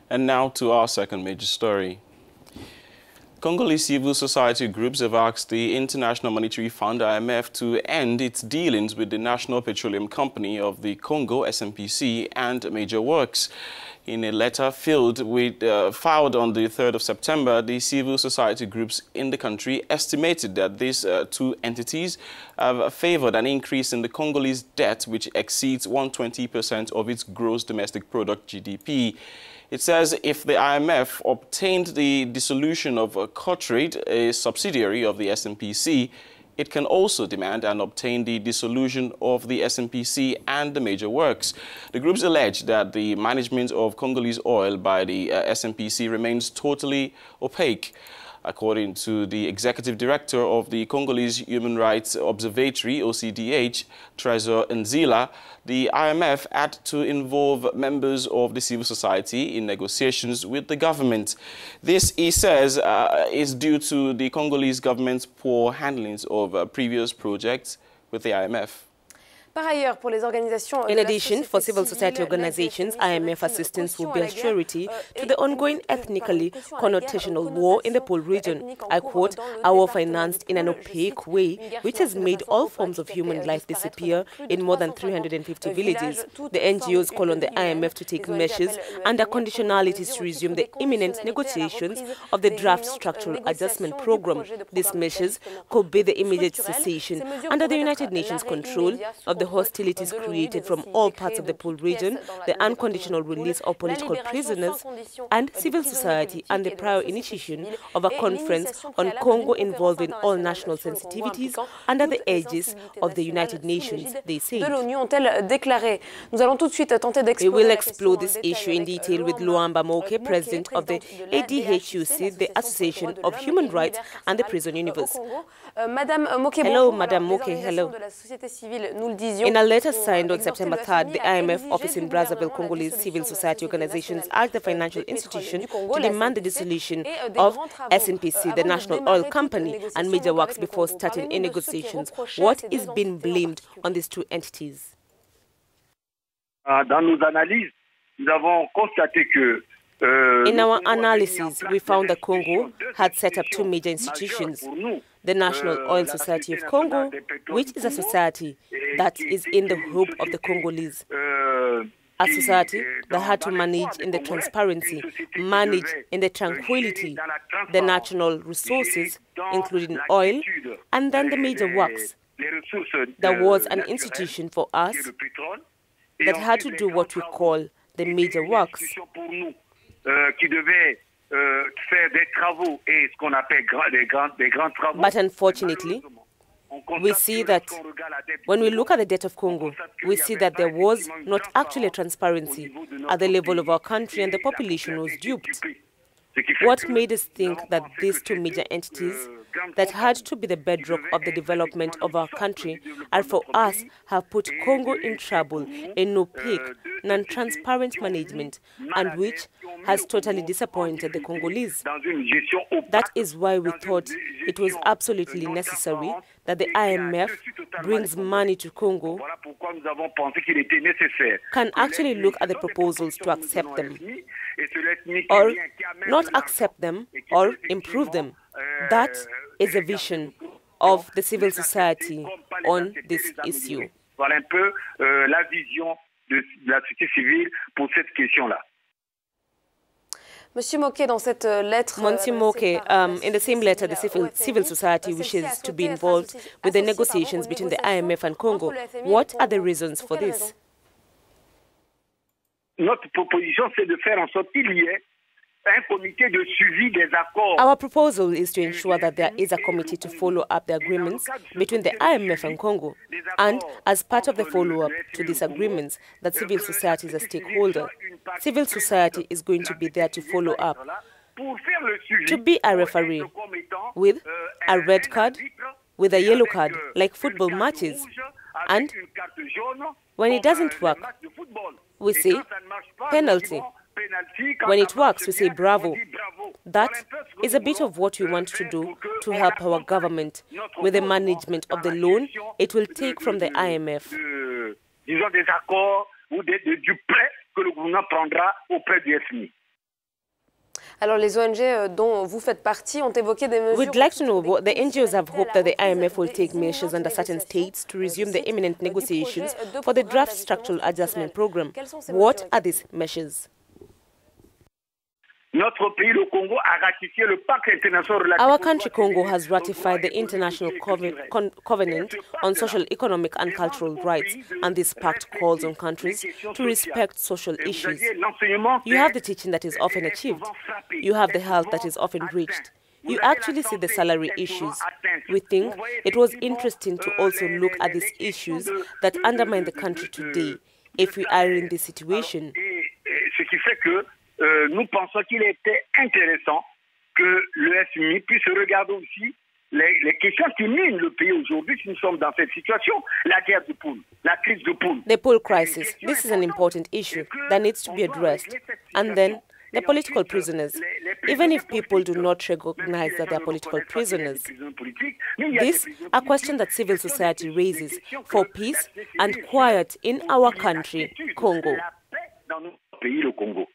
And now to our second major story. Congolese civil society groups have asked the International Monetary Fund, IMF, to end its dealings with the National Petroleum Company of the Congo, SNPC, and major works. In a letter filed on the 3rd of September, the civil society groups in the country estimated that these two entities have favored an increase in the Congolese debt, which exceeds 120% of its gross domestic product, GDP. It says if the IMF obtained the dissolution of Cotrade, a subsidiary of the SNPC, it can also demand and obtain the dissolution of the SNPC and the major works. The groups allege that the management of Congolese oil by the SNPC remains totally opaque. According to the executive director of the Congolese Human Rights Observatory, OCDH, Trésor Nzila, the IMF had to involve members of the civil society in negotiations with the government. This, he says, is due to the Congolese government's poor handling of previous projects with the IMF. In addition, for civil society organizations, IMF assistance will be a surety to the ongoing ethnically connotational war in the Pole region. I quote, "A war financed in an opaque way, which has made all forms of human life disappear in more than 350 villages." The NGOs call on the IMF to take measures under conditionalities to resume the imminent negotiations of the draft structural adjustment program. These measures could be the immediate cessation under the United Nations control of the hostilities created from all parts of the Pole region, the unconditional release of political prisoners and civil society, and the prior initiation of a conference on Congo involving all national sensitivities under the aegis of the United Nations, they say. We will explore this issue in detail with Luamba Moke, president of the ADHUC, the Association of Human Rights and the Prison Universe. Hello, Madam Moke, hello. In a letter signed on September 3rd, the IMF office in Brazzaville, Congolese civil society organizations asked the financial institution to demand the dissolution of SNPC, the National Oil Company, and major works before starting any negotiations. What is being blamed on these two entities? In our analysis, we found that Congo had set up two major institutions. The National Oil Society of Congo, which is a society that is in the hope of the Congolese. A society that had to manage in the transparency, manage in the tranquility, the national resources, including oil, and then the major works. There was an institution for us that had to do what we call the major works. But unfortunately, we see that when we look at the debt of Congo, we see that there was not actually transparency at the level of our country, and the population was duped. What made us think that these two major entities that had to be the bedrock of the development of our country and for us have put Congo in trouble in opaque, non-transparent management, and which has totally disappointed the Congolese. That is why we thought it was absolutely necessary that the IMF brings money to Congo, can actually look at the proposals to accept them, or not accept them, or improve them. That is a vision of the civil society on this issue. Monsieur Moke, in the same letter, the civil society wishes to be involved with the negotiations between the IMF and Congo. What are the reasons for this? Our proposal is to ensure that there is a committee to follow up the agreements between the IMF and Congo, and as part of the follow-up to these agreements, that civil society is a stakeholder. Civil society is going to be there to follow up, to be a referee with a red card, with a yellow card, like football matches. And when it doesn't work, we say penalty. When it works, we say bravo. That is a bit of what we want to do to help our government with the management of the loan it will take from the IMF. Alors les ONG dont vous faites partie ont évoqué des mesures. We'd like to know what the NGOs have hoped that the IMF will take measures under certain states to resume the imminent negotiations for the draft structural adjustment program. What are these measures? Our country, Congo, has ratified the International Covenant on Social, Economic and Cultural Rights, and this pact calls on countries to respect social issues. You have the teaching that is often achieved. You have the health that is often reached. You actually see the salary issues. We think it was interesting to also look at these issues that undermine the country today, if we are in this situation. Nous pensons qu'il était intéressant que le FMI puisse regarder aussi les questions qui minent le pays aujourd'hui si nous sommes dans cette situation, la guerre de poule, la crise de poule. The pool crisis. This is an important issue that needs to be addressed. And then the political prisoners. Even if people do not recognize that they are political prisoners, this is a question that civil society raises for peace and quiet in our country, Congo. Dans notre pays, le Congo.